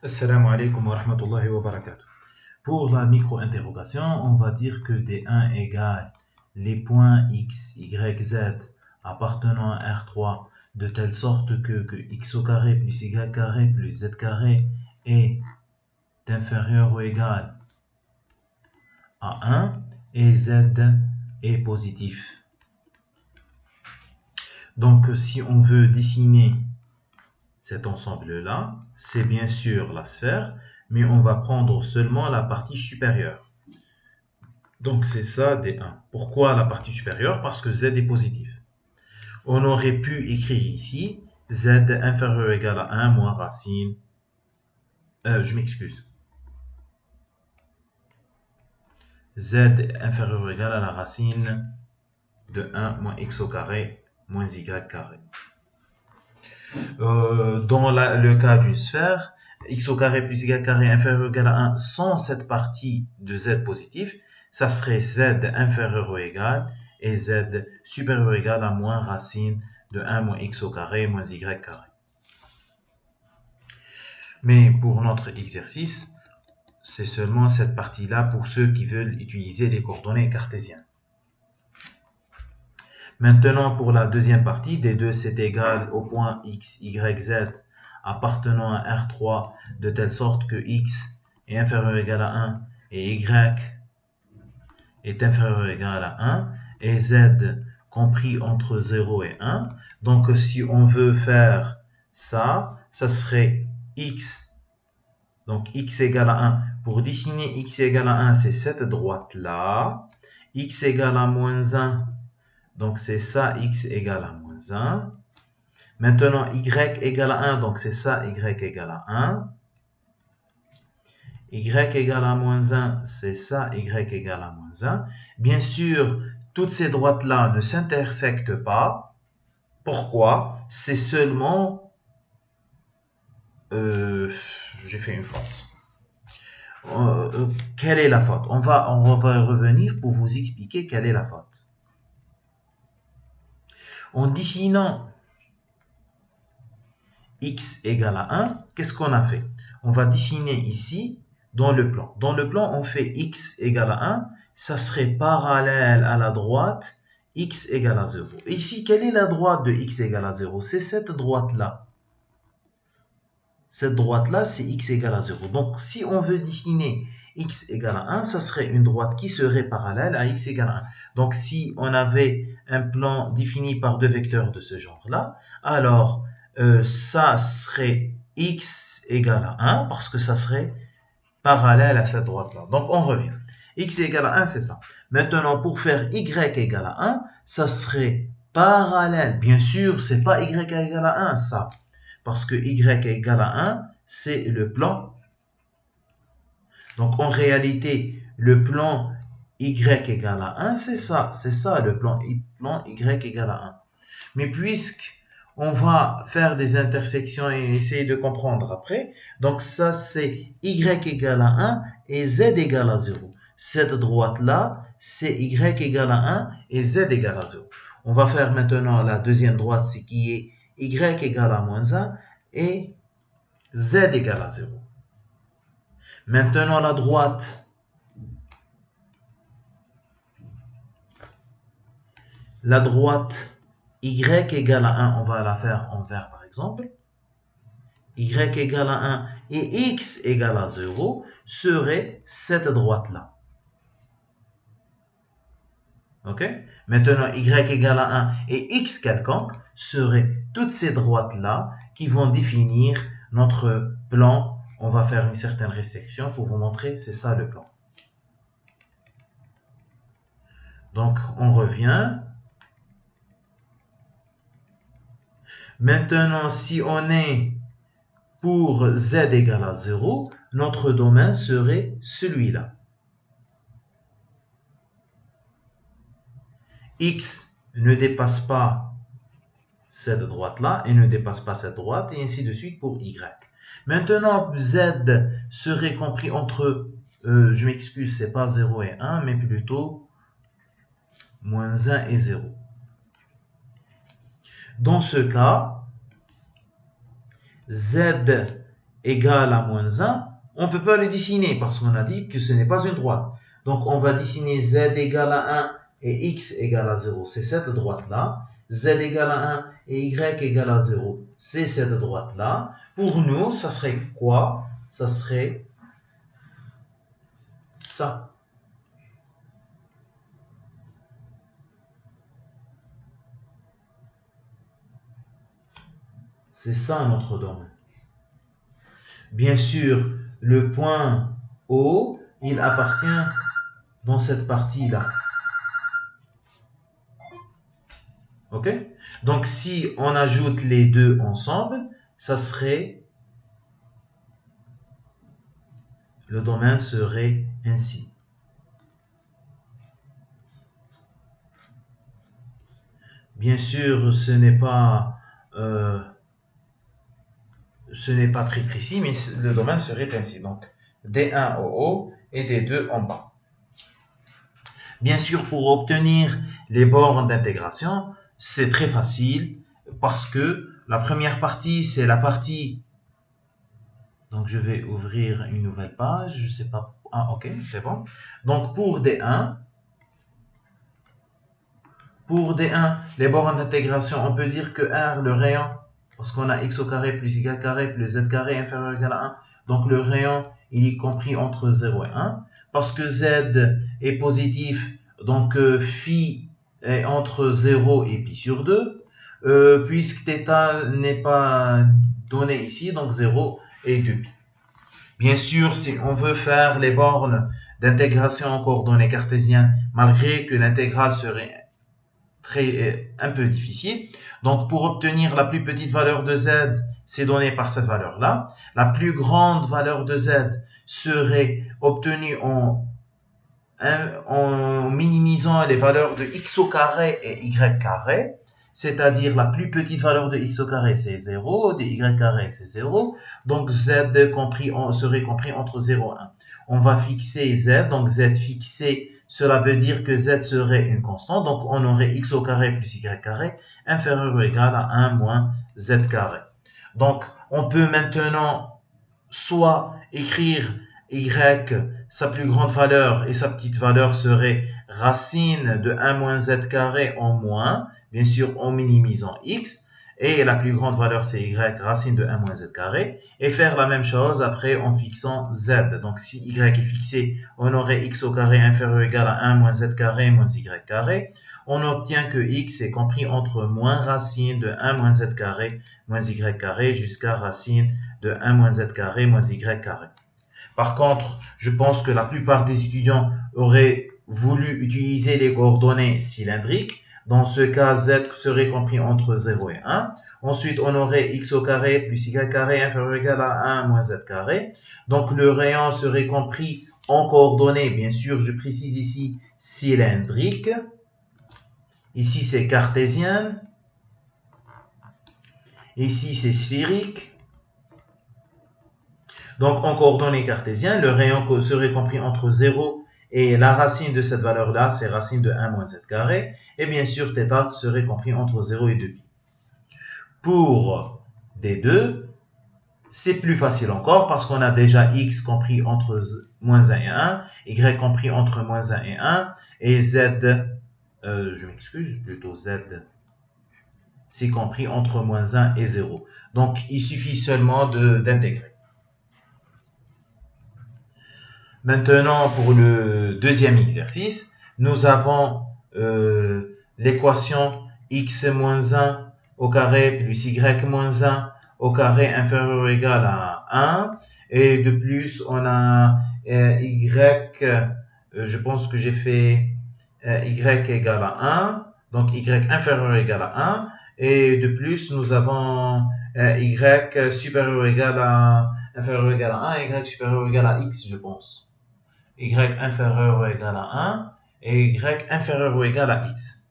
Assalamu alaikum wa rahmatullahi wa barakatuh. Pour la micro-interrogation, on va dire que D1 égale les points x, y, z appartenant à R3 de telle sorte que x au carré plus y carré plus z carré est inférieur ou égal à 1 et z est positif. Donc si on veut dessiner cet ensemble-là, c'est bien sûr la sphère, mais on va prendre seulement la partie supérieure. Donc c'est ça D1. Pourquoi la partie supérieure? Parce que Z est positif. On aurait pu écrire ici Z inférieur ou égal à 1 moins racine. Je m'excuse. Z inférieur ou égal à la racine de 1 moins x au carré moins y carré. Dans le cas d'une sphère, x au carré plus y carré inférieur ou égal à 1 sans cette partie de z positif, ça serait z inférieur ou égal et z supérieur ou égal à moins racine de 1 moins x au carré moins y carré. Mais pour notre exercice, c'est seulement cette partie-là pour ceux qui veulent utiliser les coordonnées cartésiennes. Maintenant, pour la deuxième partie, D2 c'est égal au point x, y, z appartenant à R3 de telle sorte que x est inférieur ou égal à 1 et y est inférieur ou égal à 1 et z compris entre 0 et 1. Donc si on veut faire ça, ça serait x. Donc x égale à 1. Pour dessiner x égale à 1, c'est cette droite-là. X égale à moins 1. Donc c'est ça, x égale à moins 1. Maintenant, y égale à 1, donc c'est ça, y égale à 1. Y égale à moins 1, c'est ça, y égale à moins 1. Bien sûr, toutes ces droites-là ne s'intersectent pas. Pourquoi? C'est seulement... j'ai fait une faute. Quelle est la faute? On va revenir pour vous expliquer quelle est la faute. En dessinant x égale à 1, qu'est-ce qu'on a fait? On va dessiner ici dans le plan. Dans le plan, on fait x égale à 1, ça serait parallèle à la droite x égale à 0. Et ici, quelle est la droite de x égale à 0? C'est cette droite-là. Cette droite-là, c'est x égale à 0. Donc, si on veut dessiner x égale à 1, ça serait une droite qui serait parallèle à x égale à 1. Donc, si on avait un plan défini par deux vecteurs de ce genre-là, alors ça serait x égale à 1 parce que ça serait parallèle à cette droite-là. Donc, on revient. X égale à 1, c'est ça. Maintenant, pour faire y égale à 1, ça serait parallèle. Bien sûr, c'est pas y égale à 1, ça. Parce que y égale à 1, c'est le plan. Donc, en réalité, le plan y égale à 1, c'est ça. C'est ça, le plan y égale à 1. Mais puisqu'on va faire des intersections et essayer de comprendre après, donc ça, c'est y égale à 1 et z égale à 0. Cette droite-là, c'est y égale à 1 et z égale à 0. On va faire maintenant la deuxième droite, c'est qui est y égale à moins 1 et z égale à 0. Maintenant, la droite. La droite y égale à 1, on va la faire en vert par exemple. Y égale à 1 et x égale à 0 serait cette droite-là. Ok? Maintenant, y égale à 1 et x quelconque seraient toutes ces droites-là qui vont définir notre plan. On va faire une certaine restriction pour vous montrer, c'est ça le plan. Donc, on revient. Maintenant, si on est pour z égale à 0, notre domaine serait celui-là. X ne dépasse pas cette droite-là et ne dépasse pas cette droite, et ainsi de suite pour Y. Maintenant, Z serait compris entre, je m'excuse, c'est pas 0 et 1, mais plutôt moins 1 et 0. Dans ce cas, Z égale à moins 1, on ne peut pas le dessiner parce qu'on a dit que ce n'est pas une droite. Donc, on va dessiner z égale à 1 et x égale à 0. C'est cette droite-là. Z égale à 1 et y égale à 0. C'est cette droite-là. Pour nous, ça serait quoi? Ça serait ça. C'est ça notre domaine. Bien sûr, le point O, il appartient dans cette partie-là. Ok? Donc, si on ajoute les deux ensemble, ça serait, le domaine serait ainsi. Bien sûr, ce n'est pas très précis, mais le domaine serait ainsi. Donc, D1 au haut et D2 en bas. Bien sûr, pour obtenir les bornes d'intégration, c'est très facile parce que la première partie, c'est la partie... Donc, je vais ouvrir une nouvelle page. Je ne sais pas... Ah, ok, c'est bon. Donc, pour D1, les bornes d'intégration, on peut dire que R, le rayon, parce qu'on a x au carré plus y carré plus z carré inférieur ou égal à 1. Donc, le rayon, il est compris entre 0 et 1. Parce que z est positif, donc phi est entre 0 et pi sur 2. Puisque θ n'est pas donné ici, donc 0 et 2pi. Bien sûr, si on veut faire les bornes d'intégration en coordonnées cartésiennes, malgré que l'intégrale serait un peu difficile. Donc, pour obtenir la plus petite valeur de z, c'est donné par cette valeur-là. La plus grande valeur de z serait obtenue en minimisant les valeurs de x au carré et y carré, c'est-à-dire la plus petite valeur de x au carré c'est 0, de y carré c'est 0, donc z serait compris entre 0 et 1. On va fixer z, donc z fixé, cela veut dire que z serait une constante, donc on aurait x au carré plus y carré inférieur ou égal à 1 moins z carré. Donc on peut maintenant soit écrire y, sa plus grande valeur et sa petite valeur serait racine de 1 moins z carré en moins, bien sûr en minimisant x, et la plus grande valeur c'est y, racine de 1 moins z carré, et faire la même chose après en fixant z. Donc si y est fixé, on aurait x au carré inférieur ou égal à 1 moins z carré moins y carré. On obtient que x est compris entre moins racine de 1 moins z carré moins y carré jusqu'à racine de 1 moins z carré moins y carré. Par contre, je pense que la plupart des étudiants auraient voulu utiliser les coordonnées cylindriques. Dans ce cas, z serait compris entre 0 et 1. Ensuite, on aurait x au carré plus y carré inférieur ou égal à 1 moins z carré. Donc, le rayon serait compris en coordonnées, bien sûr, je précise ici, cylindrique. Ici, c'est cartésien. Ici, c'est sphérique. Donc, en coordonnées cartésiennes, le rayon serait compris entre 0 et la racine de cette valeur-là, c'est racine de 1 moins z carré. Et bien sûr, θ serait compris entre 0 et 2pi. Pour D2, c'est plus facile encore parce qu'on a déjà x compris entre moins 1 et 1, y compris entre moins 1 et 1, et z, je m'excuse, plutôt z, c'est compris entre moins 1 et 0. Donc, il suffit seulement d'intégrer. Maintenant, pour le deuxième exercice, nous avons l'équation x moins 1 au carré plus y moins 1 au carré inférieur ou égal à 1. Et de plus, on a y, je pense que j'ai fait y égale à 1. Donc, y inférieur ou égal à 1. Et de plus, nous avons y supérieur ou égal à inférieur ou égal à 1, y supérieur ou égal à x, je pense. Y inférieur ou égal à 1 et y inférieur ou égal à x.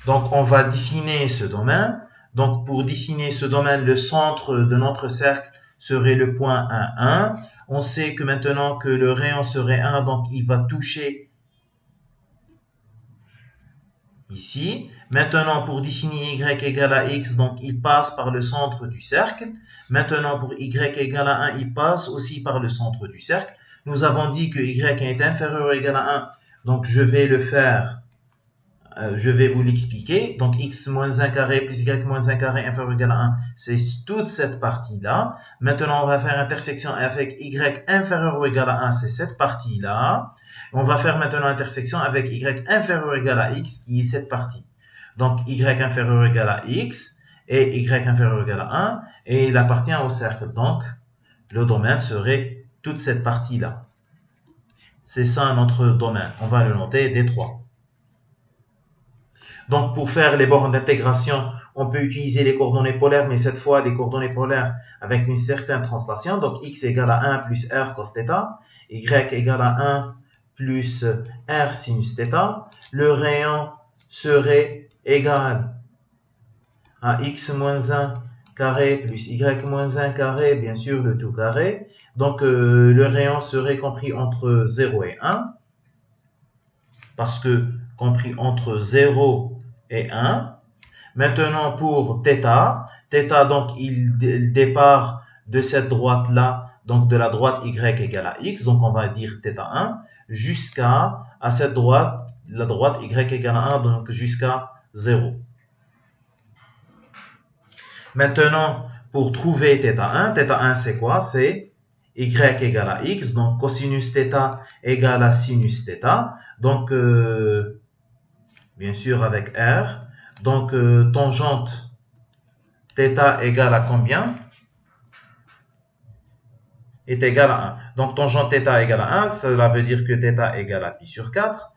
Donc, on va dessiner ce domaine. Donc, pour dessiner ce domaine, le centre de notre cercle serait le point 1, 1. On sait que maintenant que le rayon serait 1, donc il va toucher ici. Maintenant, pour dessiner y égale à x, donc il passe par le centre du cercle. Maintenant, pour y égale à 1, il passe aussi par le centre du cercle. Nous avons dit que y est inférieur ou égal à 1, donc je vais le faire, je vais vous l'expliquer. Donc x moins 1 carré plus y moins 1 carré inférieur ou égal à 1, c'est toute cette partie-là. Maintenant, on va faire intersection avec y inférieur ou égal à 1, c'est cette partie-là. On va faire maintenant intersection avec y inférieur ou égal à x, qui est cette partie. Donc y inférieur ou égal à x et y inférieur ou égal à 1, et il appartient au cercle. Donc le domaine serait toute cette partie-là. C'est ça notre domaine. On va le noter D3. Donc pour faire les bornes d'intégration, on peut utiliser les coordonnées polaires, mais cette fois les coordonnées polaires avec une certaine translation. Donc x égale à 1 plus r cos θ, y égale à 1 plus r sinus θ. Le rayon serait égal à x moins 1 carré plus y moins 1 carré, bien sûr le tout carré. Donc le rayon serait compris entre 0 et 1, parce que compris entre 0 et 1. Maintenant pour θ, donc il départ de cette droite-là, donc de la droite y égale à x, donc on va dire θ1, jusqu'à cette droite, la droite y égale à 1, donc jusqu'à 0. Maintenant, pour trouver θ1 c'est quoi? C'est y égale à x, donc cosinus θ égale à sinus θ, donc bien sûr avec r, donc tangente θ égale à combien? Est égal à 1. Donc tangente θ égale à 1, cela veut dire que θ égale à pi sur 4,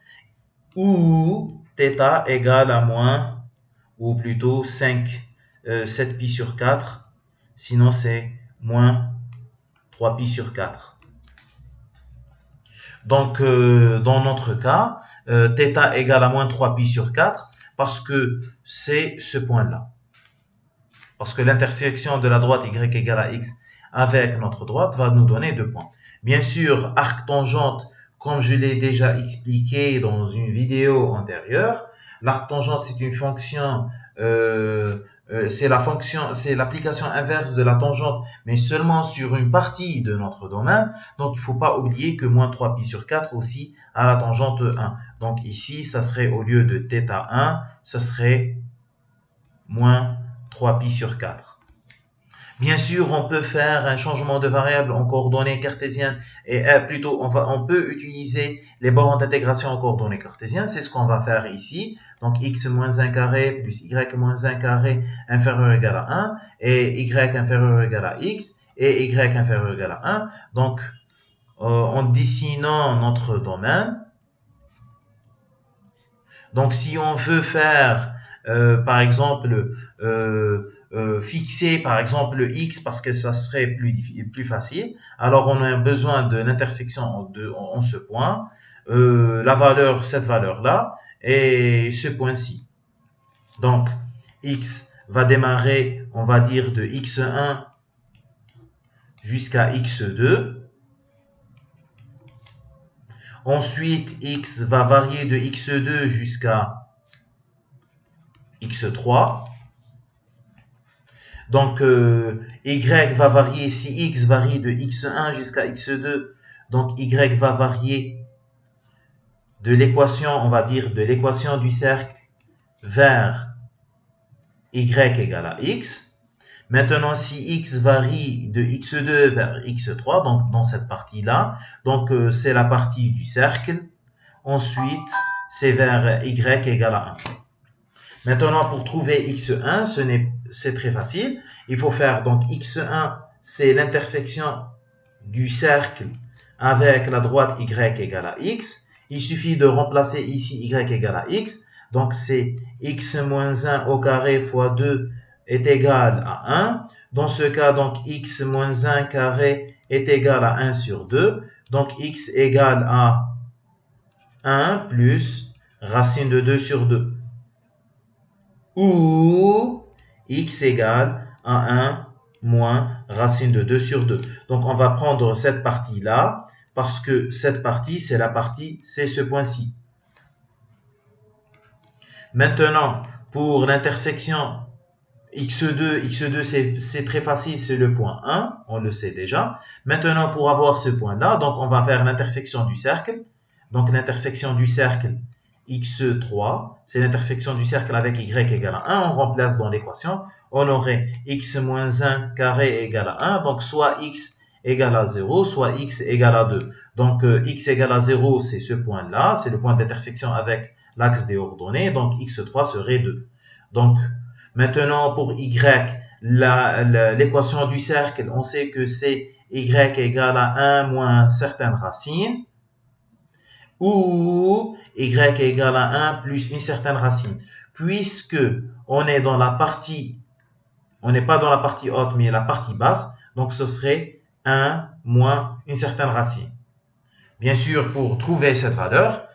ou θ égale à moins, ou plutôt 7 pi sur 4, sinon c'est moins 3 pi sur 4. Donc dans notre cas, θ égale à moins 3 pi sur 4, parce que c'est ce point-là. Parce que l'intersection de la droite y égale à x avec notre droite va nous donner 2 points. Bien sûr, arc tangente, comme je l'ai déjà expliqué dans une vidéo antérieure, l'arc tangente c'est une fonction, c'est l'application inverse de la tangente, mais seulement sur une partie de notre domaine. Donc il ne faut pas oublier que moins 3 pi sur 4 aussi à la tangente 1. Donc ici, ça serait au lieu de θ1, ce serait moins 3 pi sur 4. Bien sûr, on peut faire un changement de variable en coordonnées cartésiennes, et plutôt on peut utiliser les bornes d'intégration en coordonnées cartésiennes. C'est ce qu'on va faire ici. Donc x moins 1 carré plus y moins 1 carré inférieur ou égal à 1, et y inférieur ou égal à x, et y inférieur ou égal à 1. Donc en dessinant notre domaine, donc si on veut faire par exemple fixer par exemple le x parce que ça serait plus facile, alors on a besoin de l'intersection en ce point, la valeur, cette valeur là, et ce point-ci. Donc x va démarrer, on va dire de x1 jusqu'à x2. Ensuite, x va varier de x2 jusqu'à x3. Donc, y va varier, si x varie de x1 jusqu'à x2, donc y va varier de l'équation, on va dire, de l'équation du cercle vers y égale à x. Maintenant, si x varie de x2 vers x3, donc dans cette partie-là, donc c'est la partie du cercle. Ensuite, c'est vers y égale à 1. Maintenant, pour trouver x1, c'est très facile. Il faut faire donc x1, c'est l'intersection du cercle avec la droite y égale à x. Il suffit de remplacer ici y égale à x. Donc, c'est x moins 1 au carré fois 2 est égal à 1. Dans ce cas, donc, x moins 1 carré est égal à 1 sur 2. Donc, x égale à 1 plus racine de 2 sur 2. Ou x égale à 1 moins racine de 2 sur 2. Donc, on va prendre cette partie-là, parce que cette partie, c'est ce point-ci. Maintenant, pour l'intersection x2, c'est très facile, c'est le point 1, on le sait déjà. Maintenant, pour avoir ce point-là, donc on va faire l'intersection du cercle. Donc l'intersection du cercle x3, c'est l'intersection du cercle avec y égale à 1. On remplace dans l'équation, on aurait x moins 1 carré égale à 1. Donc soit x égale à 0, soit x égale à 2. Donc x égale à 0, c'est ce point-là, c'est le point d'intersection avec l'axe des ordonnées. Donc x3 serait 2. Donc maintenant pour y, l'équation du cercle, on sait que c'est y égale à 1 moins certaines racines, ou y égale à 1 plus une certaine racine. Puisque on est dans la partie, on n'est pas dans la partie haute, mais la partie basse, donc ce serait 1 moins une certaine racine. Bien sûr, pour trouver cette valeur,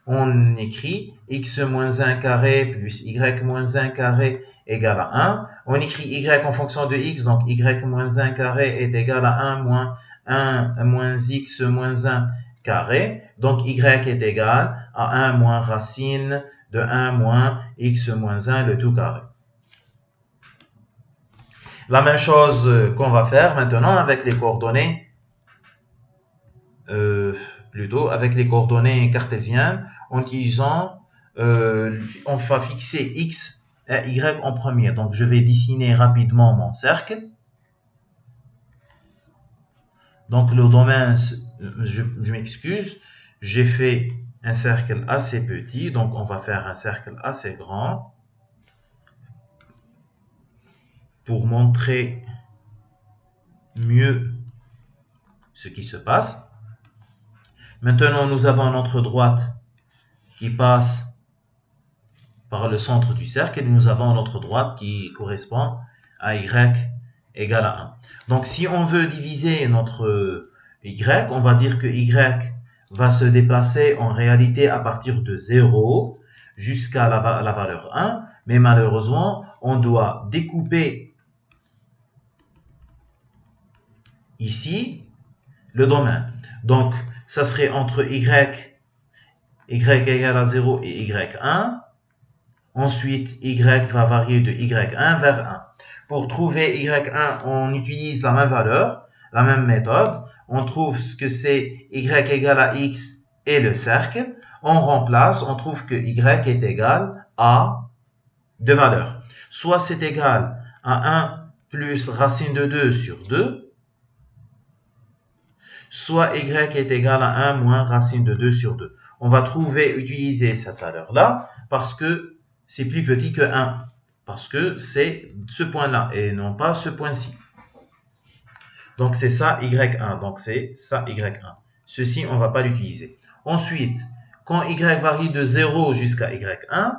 on écrit x moins 1 carré plus y moins 1 carré égale à 1. On écrit y en fonction de x, donc y moins 1 carré est égal à 1 moins x moins 1 carré. Donc y est égal à 1 moins racine de 1 moins x moins 1, le tout carré. La même chose qu'on va faire maintenant avec les coordonnées, avec les coordonnées cartésiennes, en utilisant, on va fixer x et y en premier. Donc je vais dessiner rapidement mon cercle. Donc le domaine, je m'excuse, j'ai fait un cercle assez petit, donc on va faire un cercle assez grand pour montrer mieux ce qui se passe. Maintenant, nous avons notre droite qui passe par le centre du cercle et nous avons notre droite qui correspond à y égale à 1. Donc si on veut diviser notre y, on va dire que y va se déplacer en réalité à partir de 0 jusqu'à la valeur 1, mais malheureusement, on doit découper ici le domaine. Donc, ça serait entre y égale à 0 et y1. Ensuite, y va varier de y1 vers 1. Pour trouver y1, on utilise la même valeur, la même méthode. On trouve ce que c'est y égale à x et le cercle. On remplace, on trouve que y est égal à deux valeurs. Soit c'est égal à 1 plus racine de 2 sur 2, soit y est égal à 1 moins racine de 2 sur 2. On va utiliser cette valeur-là parce que c'est plus petit que 1. Parce que c'est ce point-là et non pas ce point-ci. Donc c'est ça y1. Donc c'est ça y1. Ceci, on ne va pas l'utiliser. Ensuite, quand y varie de 0 jusqu'à y1,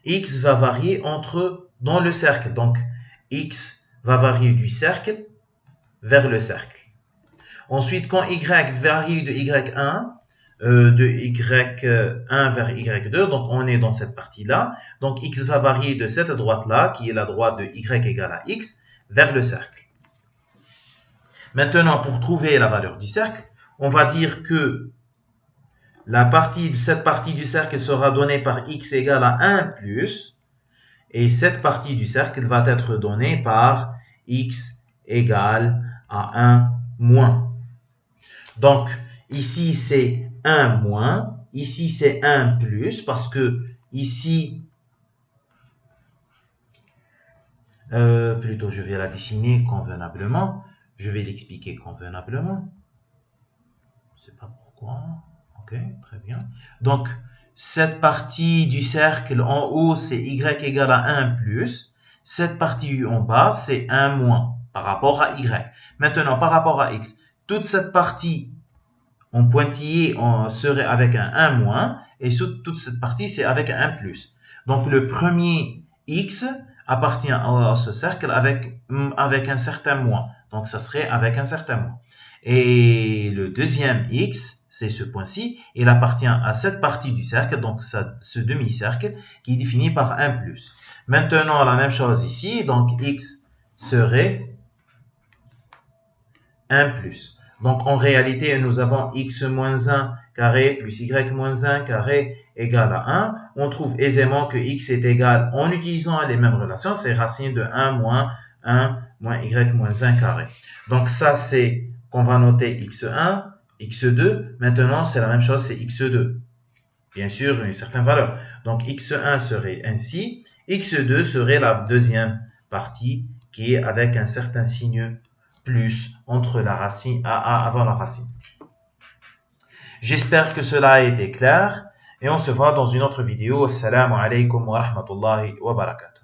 x va varier dans le cercle. Donc x va varier du cercle vers le cercle. Ensuite, quand y varie de y1, de y1 vers y2, donc on est dans cette partie-là. Donc x va varier de cette droite-là, qui est la droite de y égale à x, vers le cercle. Maintenant, pour trouver la valeur du cercle, on va dire que cette partie du cercle sera donnée par x égale à 1 plus, et cette partie du cercle va être donnée par x égale à 1 moins. Donc, ici, c'est 1 moins. Ici, c'est 1 plus, parce que ici, plutôt, je vais la dessiner convenablement. Je vais l'expliquer convenablement. Je ne sais pas pourquoi. Ok, très bien. Donc, cette partie du cercle en haut, c'est y égale à 1 plus. Cette partie en bas, c'est 1 moins par rapport à y. Maintenant, par rapport à x, toute cette partie en pointillé serait avec un 1 moins, et toute cette partie, c'est avec un 1 plus. Donc, le premier x appartient à ce cercle avec un certain moins. Donc, ça serait avec un certain moins. Et le deuxième x, c'est ce point-ci, il appartient à cette partie du cercle, donc ce demi-cercle, qui est défini par 1 plus. Maintenant, la même chose ici, donc x serait 1 plus. Donc, en réalité, nous avons x moins 1 carré plus y moins 1 carré égale à 1. on trouve aisément que x est égal, en utilisant les mêmes relations, c'est racine de 1 moins 1 moins y moins 1 carré. Donc ça, c'est qu'on va noter x1, x2. Maintenant, c'est la même chose, c'est x2. Bien sûr, une certaine valeur. Donc x1 serait ainsi, x2 serait la deuxième partie qui est avec un certain signe plus entre la racine avant la racine. J'espère que cela a été clair et on se voit dans une autre vidéo. Assalamu alaikum wa rahmatullahi wa barakatuh.